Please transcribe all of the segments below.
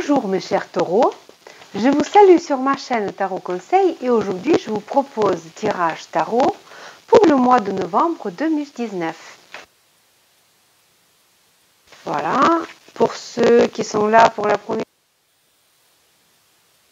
Bonjour mes chers taureaux, je vous salue sur ma chaîne Tarot Conseil et aujourd'hui je vous propose tirage tarot pour le mois de novembre 2019. Voilà, pour ceux qui sont là pour la première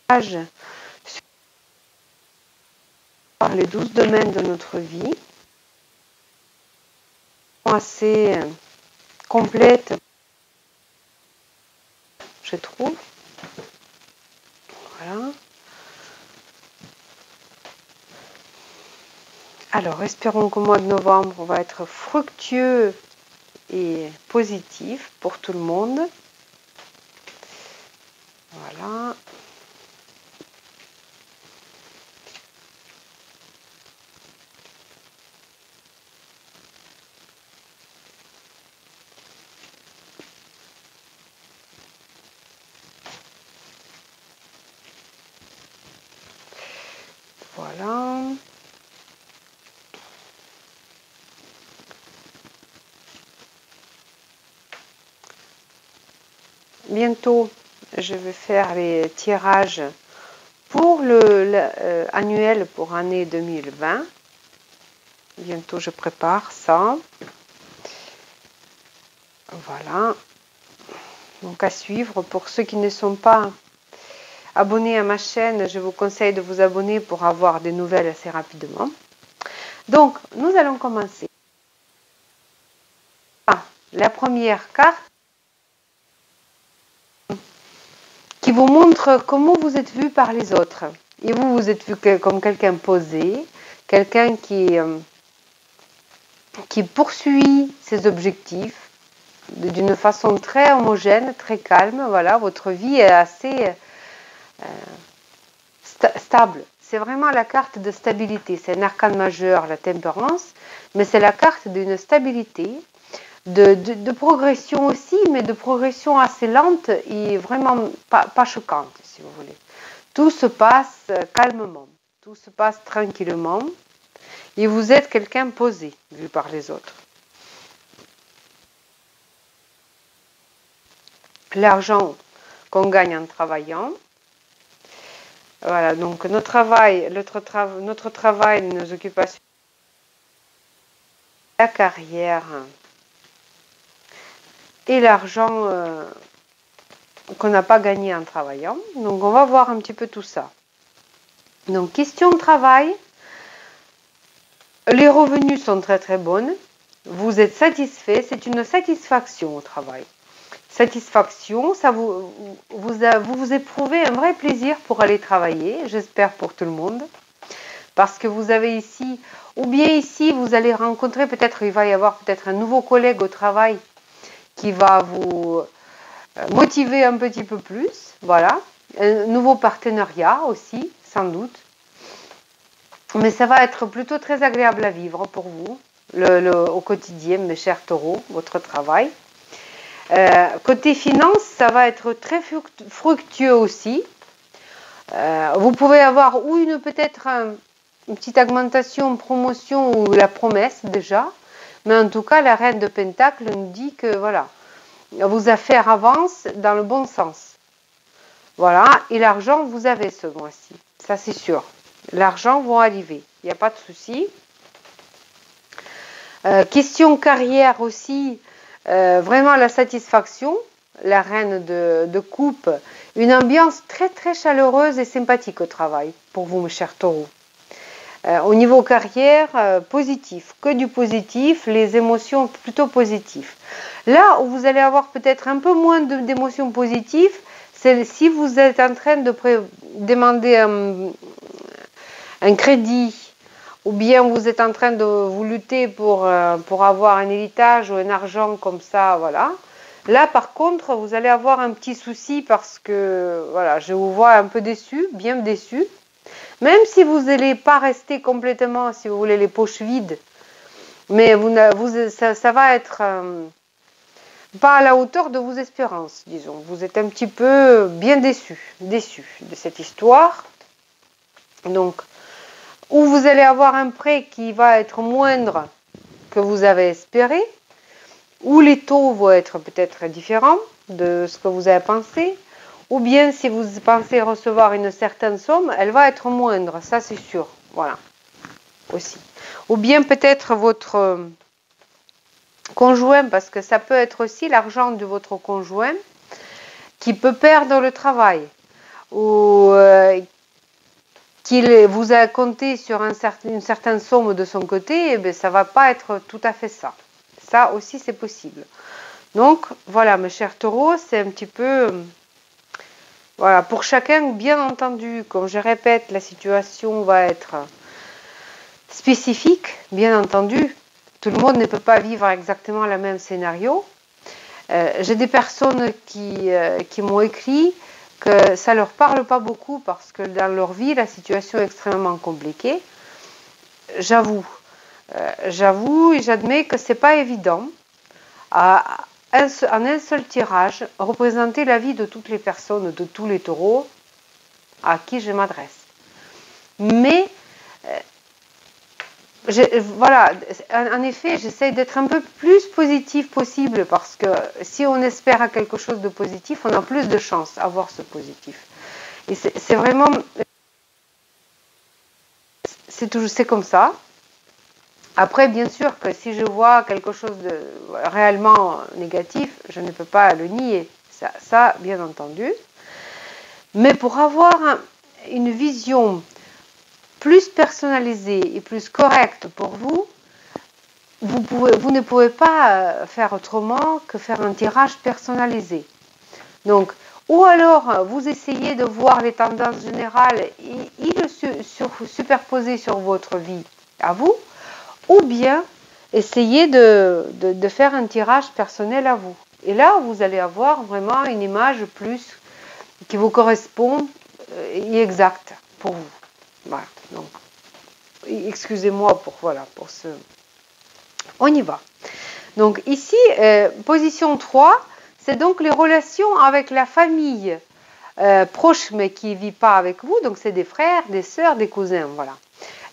page sur les 12 domaines de notre vie, assez complète je trouve. Voilà. Alors, espérons qu'au mois de novembre, va être fructueux et positif pour tout le monde. Voilà. Voilà. Bientôt, je vais faire les tirages pour annuel pour année 2020. Bientôt, je prépare ça. Voilà. Donc, à suivre. Pour ceux qui ne sont pas abonnés à ma chaîne, je vous conseille de vous abonner pour avoir des nouvelles assez rapidement. Donc, nous allons commencer. La première carte qui vous montre comment vous êtes vu par les autres. Et vous, vous êtes vu comme quelqu'un posé, quelqu'un qui poursuit ses objectifs d'une façon très homogène, très calme. Voilà, votre vie est assez stable. C'est vraiment la carte de stabilité. C'est un arcane majeur, la tempérance, mais c'est la carte d'une stabilité, de progression aussi, mais de progression assez lente et vraiment pas choquante, si vous voulez. Tout se passe calmement, tout se passe tranquillement, et vous êtes quelqu'un posé, vu par les autres. L'argent qu'on gagne en travaillant. Voilà, donc notre travail, nos occupations, la carrière et l'argent qu'on n'a pas gagné en travaillant. Donc on va voir un petit peu tout ça. Donc question de travail, les revenus sont très bonnes, vous êtes satisfait, c'est une satisfaction au travail. Satisfaction, ça vous éprouvez un vrai plaisir pour aller travailler, j'espère pour tout le monde. Parce que vous avez ici, ou bien ici, vous allez rencontrer peut-être, il va y avoir peut-être un nouveau collègue au travail qui va vous motiver un petit peu plus. Voilà, un nouveau partenariat aussi, sans doute. Mais ça va être plutôt très agréable à vivre pour vous, au quotidien, mes chers taureaux, votre travail. Côté finance, ça va être très fructueux aussi. Vous pouvez avoir ou peut-être une petite augmentation, une promotion ou la promesse déjà. Mais en tout cas, la reine de Pentacle nous dit que voilà, vos affaires avancent dans le bon sens. Voilà, et l'argent, vous avez ce mois-ci. Ça, c'est sûr. L'argent va arriver. Il n'y a pas de souci. Question carrière aussi. Vraiment la satisfaction. La reine de coupe. Une ambiance très chaleureuse et sympathique au travail. Pour vous, mes chers taureaux. Au niveau carrière, positif, que du positif, les émotions plutôt positives. Là où vous allez avoir peut-être un peu moins d'émotions positives, c'est si vous êtes en train de demander un crédit, ou bien vous êtes en train de vous lutter pour avoir un héritage ou un argent comme ça, voilà. Là, par contre, vous allez avoir un petit souci parce que, voilà, je vous vois un peu déçu, bien déçu. Même si vous n'allez pas rester complètement, si vous voulez, les poches vides, mais ça va être pas à la hauteur de vos espérances, disons. Vous êtes un petit peu bien déçu de cette histoire. Donc, ou vous allez avoir un prêt qui va être moindre que vous avez espéré, ou les taux vont être peut-être différents de ce que vous avez pensé, Ou bien si vous pensez recevoir une certaine somme, elle va être moindre, ça c'est sûr. Voilà, aussi. Ou bien peut-être votre conjoint, parce que ça peut être aussi l'argent de votre conjoint qui peut perdre le travail. Ou qu'il vous a compté sur une certaine somme de son côté, et bien ça ne va pas être tout à fait ça. Ça aussi c'est possible. Donc voilà mes chers taureaux, c'est un petit peu... Voilà, pour chacun, bien entendu, comme je répète, la situation va être spécifique, bien entendu. Tout le monde ne peut pas vivre exactement le même scénario. J'ai des personnes qui m'ont écrit que ça ne leur parle pas beaucoup parce que dans leur vie, la situation est extrêmement compliquée. J'avoue et j'admets que ce n'est pas évident en un seul tirage représenter la vie de toutes les personnes, de tous les taureaux à qui je m'adresse. Mais voilà, en effet, j'essaie d'être un peu plus positive possible parce que si on espère à quelque chose de positif, on a plus de chances à voir ce positif. Et c'est vraiment... C'est comme ça. Après, bien sûr que si je vois quelque chose de réellement négatif, je ne peux pas le nier. Ça bien entendu. Mais pour avoir une vision plus personnalisée et plus correcte pour vous, vous ne pouvez pas faire autrement que faire un tirage personnalisé. Donc, ou alors vous essayez de voir les tendances générales et le superposer sur votre vie à vous, ou bien essayez de faire un tirage personnel à vous. Et là, vous allez avoir vraiment une image plus qui vous correspond et exacte pour vous. Voilà. Donc, excusez-moi pour ce... On y va. Donc ici, position 3, c'est donc les relations avec la famille proche mais qui ne vit pas avec vous. Donc c'est des frères, des sœurs, des cousins. Voilà.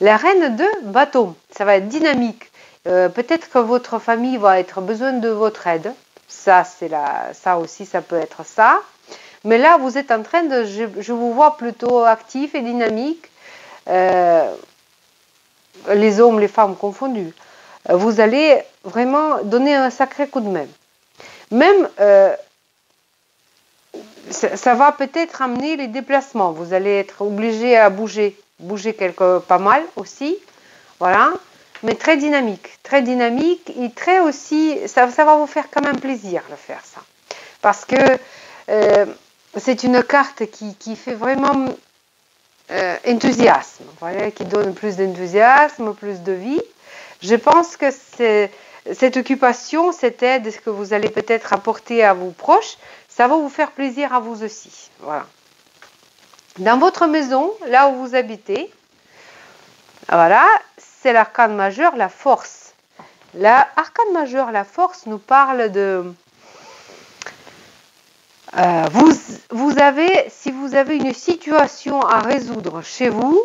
La reine de bâton, ça va être dynamique. Peut-être que votre famille va avoir besoin de votre aide. Ça aussi, ça peut être ça. Mais là, vous êtes en train de... Je vous vois plutôt actif et dynamique. Les hommes, les femmes confondus. Vous allez vraiment donner un sacré coup de main. Même, ça va peut-être amener les déplacements. Vous allez être obligé à bouger pas mal aussi. Voilà. Mais très dynamique et très aussi, ça va vous faire quand même plaisir de faire ça. Parce que c'est une carte qui fait vraiment enthousiasme, voilà, qui donne plus d'enthousiasme, plus de vie. Je pense que cette occupation, cette aide que vous allez peut-être apporter à vos proches, ça va vous faire plaisir à vous aussi. Voilà. Dans votre maison, là où vous habitez, voilà, c'est l'arcane majeur, la force. L'arcane majeur, la force, nous parle de... si vous avez une situation à résoudre chez vous,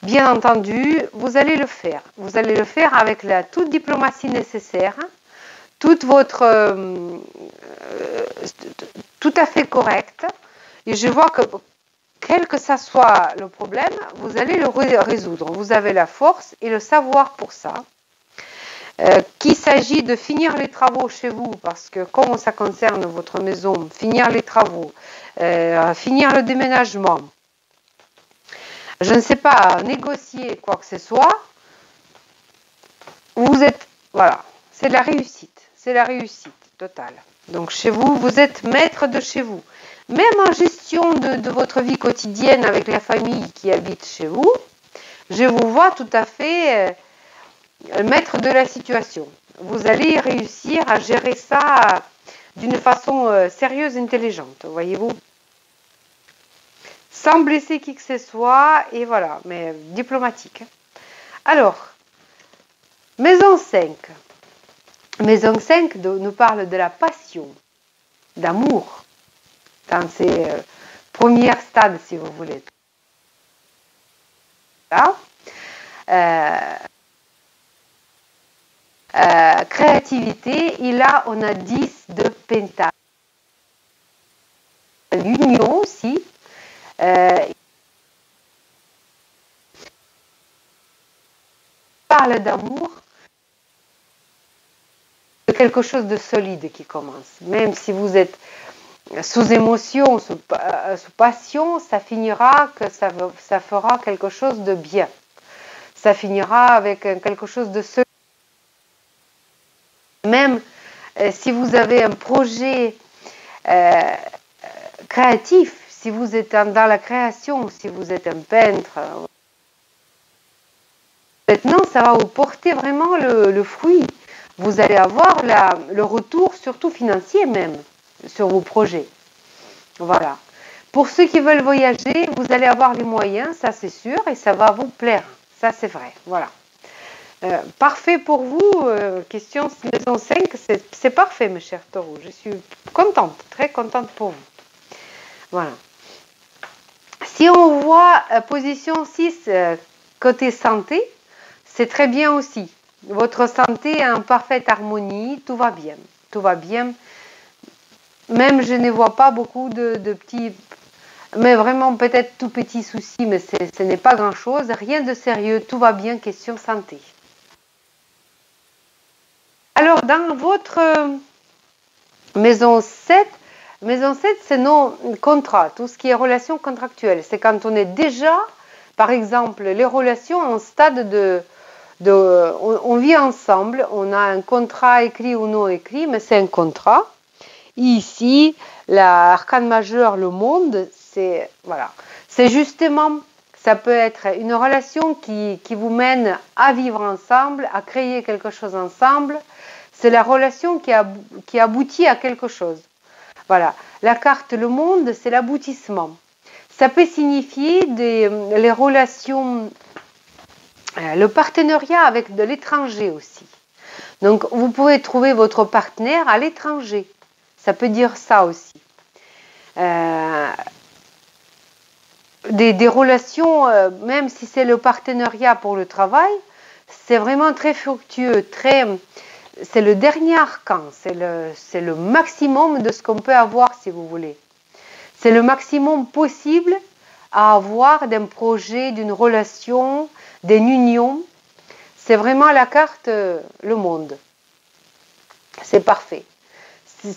bien entendu, vous allez le faire. Vous allez le faire avec toute diplomatie nécessaire, toute votre... tout à fait correcte. Et je vois que, quel que ça soit le problème, vous allez le résoudre. Vous avez la force et le savoir pour ça. Qu'il s'agit de finir les travaux chez vous, parce que comme ça concerne votre maison, finir les travaux, finir le déménagement, je ne sais pas, négocier quoi que ce soit, vous êtes, voilà, c'est la réussite totale. Donc chez vous, vous êtes maître de chez vous. Même en gestion de votre vie quotidienne avec la famille qui habite chez vous, je vous vois tout à fait... maître de la situation. Vous allez réussir à gérer ça d'une façon sérieuse et intelligente, voyez-vous. Sans blesser qui que ce soit, et voilà, mais diplomatique. Alors, maison 5. Maison 5 nous parle de la passion, d'amour, dans ses premiers stades, si vous voulez. Là. Créativité, et là on a 10 de pentacles. l'union aussi. Il parle d'amour, de quelque chose de solide qui commence. Même si vous êtes sous émotion, sous passion, ça finira que ça fera quelque chose de bien. Ça finira avec quelque chose de solide. Même si vous avez un projet créatif, si vous êtes dans la création, si vous êtes un peintre, maintenant ça va vous porter vraiment le fruit. Vous allez avoir le retour, surtout financier même, sur vos projets. Voilà. Pour ceux qui veulent voyager, vous allez avoir les moyens, ça c'est sûr, et ça va vous plaire. Ça c'est vrai. Voilà. Parfait pour vous. Question maison 5, c'est parfait, mes chers taureaux. Je suis contente, très contente pour vous. Voilà. Si on voit position 6, côté santé, c'est très bien aussi. Votre santé est en parfaite harmonie, tout va bien. Tout va bien. Même je ne vois pas beaucoup de petits, mais vraiment peut-être tout petits soucis, mais ce n'est pas grand-chose. Rien de sérieux, tout va bien, question santé. Alors, dans votre maison 7, c'est nos contrats, tout ce qui est relations contractuelles. C'est quand on est déjà, par exemple, les relations en stade on vit ensemble, on a un contrat écrit ou non écrit, mais c'est un contrat. Ici, l'arcane majeur, le monde, c'est voilà, c'est justement, ça peut être une relation qui vous mène à vivre ensemble, à créer quelque chose ensemble. C'est la relation qui aboutit à quelque chose. Voilà, la carte le monde, c'est l'aboutissement. Ça peut signifier les relations, le partenariat avec de l'étranger aussi. Donc, vous pouvez trouver votre partenaire à l'étranger. Ça peut dire ça aussi. Des relations, même si c'est le partenariat pour le travail, c'est vraiment très fructueux, c'est le dernier arcan, c'est le maximum de ce qu'on peut avoir si vous voulez. C'est le maximum possible à avoir d'un projet, d'une relation, d'une union. C'est vraiment la carte le monde. C'est parfait.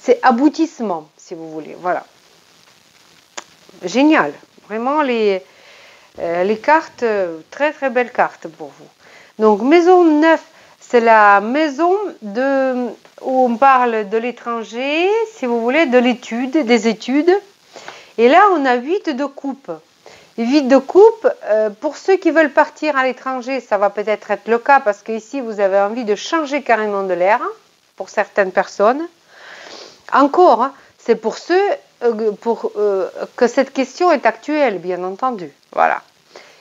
C'est aboutissement, si vous voulez. Voilà. Génial. Vraiment, les cartes, très très belles cartes pour vous. Donc, maison 9, c'est la maison où on parle de l'étranger, si vous voulez, de l'étude, des études. Et là, on a 8 de coupe. 8 de coupe, pour ceux qui veulent partir à l'étranger, ça va peut-être être le cas parce qu'ici, vous avez envie de changer carrément de l'air pour certaines personnes. Encore, c'est pour ceux que cette question est actuelle, bien entendu. Voilà.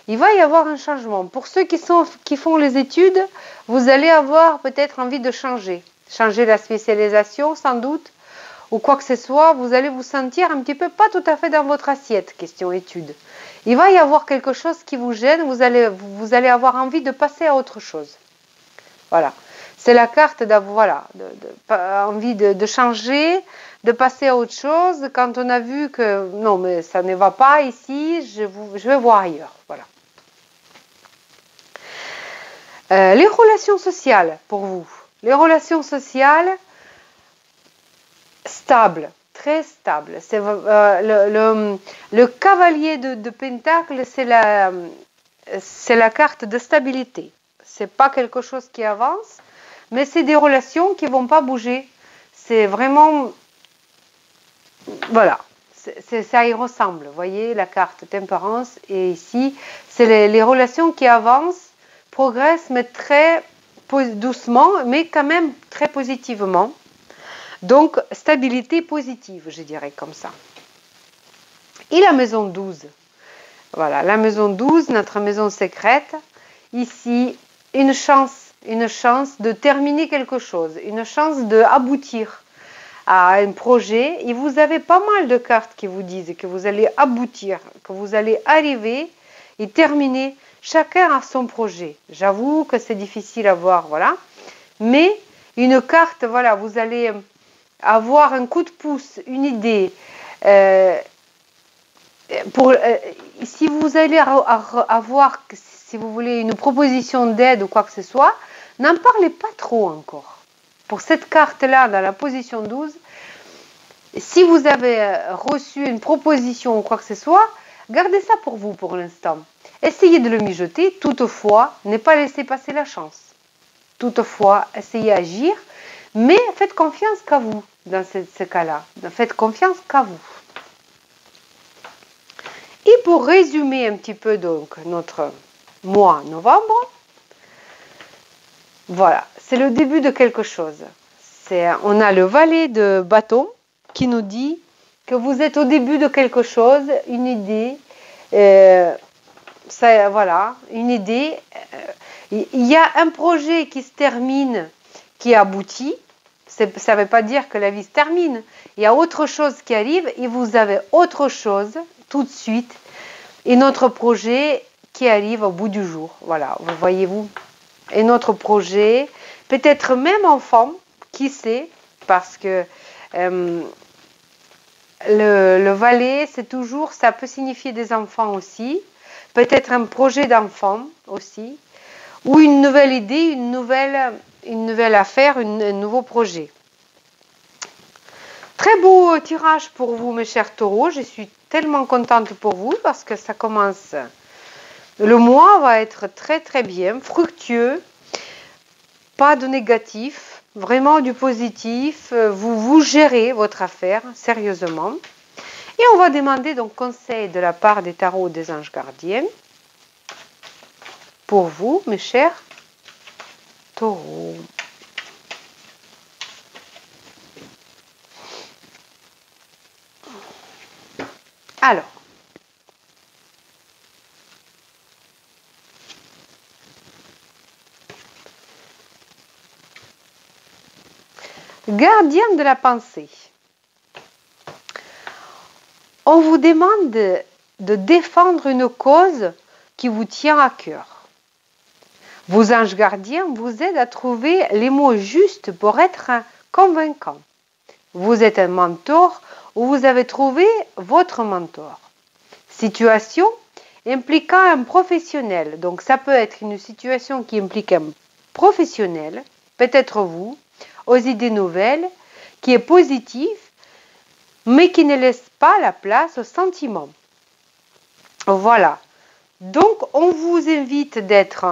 Il va y avoir un changement. Pour ceux qui font les études, vous allez avoir peut-être envie de changer. Changer la spécialisation, sans doute, ou quoi que ce soit. Vous allez vous sentir un petit peu pas tout à fait dans votre assiette, question études. Il va y avoir quelque chose qui vous gêne. Vous allez avoir envie de passer à autre chose. Voilà. C'est la carte d'avoir envie de changer, de passer à autre chose. Quand on a vu que non, mais ça ne va pas ici, je vais voir ailleurs. Voilà. Les relations sociales pour vous. Les relations sociales stables, très stables. C'est le cavalier de Pentacle, c'est la carte de stabilité. C'est pas quelque chose qui avance, mais c'est des relations qui vont pas bouger. C'est vraiment, voilà, ça y ressemble. Vous voyez la carte Tempérance et ici, c'est les relations qui avancent, progressent, mais très doucement, mais quand même très positivement. Donc, stabilité positive, je dirais comme ça. Et la maison 12. Voilà, la maison 12, notre maison secrète. Ici, une chance de terminer quelque chose, une chance d'aboutir à un projet. Et vous avez pas mal de cartes qui vous disent que vous allez aboutir, que vous allez arriver et terminer. Chacun a son projet. J'avoue que c'est difficile à voir, voilà. Mais une carte, voilà, vous allez avoir un coup de pouce, une idée, si vous allez avoir, si vous voulez, une proposition d'aide ou quoi que ce soit, n'en parlez pas trop encore. Pour cette carte-là, dans la position 12, si vous avez reçu une proposition ou quoi que ce soit, gardez ça pour vous pour l'instant. Essayez de le mijoter, toutefois, ne pas laisser passer la chance. Toutefois, essayez d'agir, mais faites confiance qu'à vous dans ce cas-là. Faites confiance qu'à vous. Et pour résumer un petit peu donc notre mois novembre, voilà, c'est le début de quelque chose. On a le valet de bâton qui nous dit que vous êtes au début de quelque chose, une idée, voilà, une idée. Il y a un projet qui se termine, qui aboutit. Ça ne veut pas dire que la vie se termine. Il y a autre chose qui arrive et vous avez autre chose tout de suite. Et notre projet qui arrive au bout du jour. Voilà, vous voyez-vous. Et notre projet, peut-être même enfant, qui sait, parce que le valet, c'est toujours, ça peut signifier des enfants aussi. Peut-être un projet d'enfant aussi. Ou une nouvelle idée, une nouvelle affaire, un nouveau projet. Très beau tirage pour vous, mes chers taureaux. Je suis tellement contente pour vous parce que ça commence. Le mois va être très très bien, fructueux, pas de négatif, vraiment du positif. Vous gérez votre affaire sérieusement. Et on va demander donc conseil de la part des tarots des anges gardiens. Pour vous, mes chers taureaux. Alors, gardien de la pensée. On vous demande de défendre une cause qui vous tient à cœur. Vos anges gardiens vous aident à trouver les mots justes pour être convaincant. Vous êtes un mentor ou vous avez trouvé votre mentor. Situation impliquant un professionnel. Donc ça peut être une situation qui implique un professionnel, peut-être vous, aux idées nouvelles, qui est positive, mais qui ne laisse pas la place aux sentiments. Voilà. Donc on vous invite d'être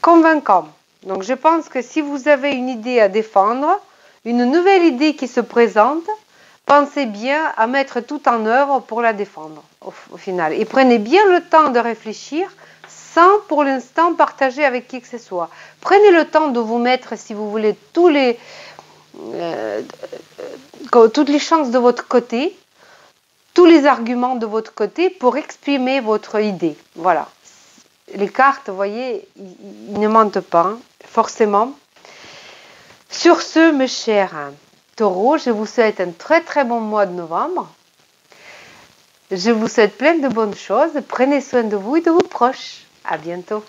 convaincant. Donc je pense que si vous avez une idée à défendre, une nouvelle idée qui se présente, pensez bien à mettre tout en œuvre pour la défendre au final. Et prenez bien le temps de réfléchir sans pour l'instant partager avec qui que ce soit. Prenez le temps de vous mettre, si vous voulez, toutes les chances de votre côté, tous les arguments de votre côté pour exprimer votre idée. Voilà. Les cartes, vous voyez, ils ne mentent pas, forcément. Sur ce, mes chers taureaux, je vous souhaite un très très bon mois de novembre. Je vous souhaite plein de bonnes choses. Prenez soin de vous et de vos proches. À bientôt.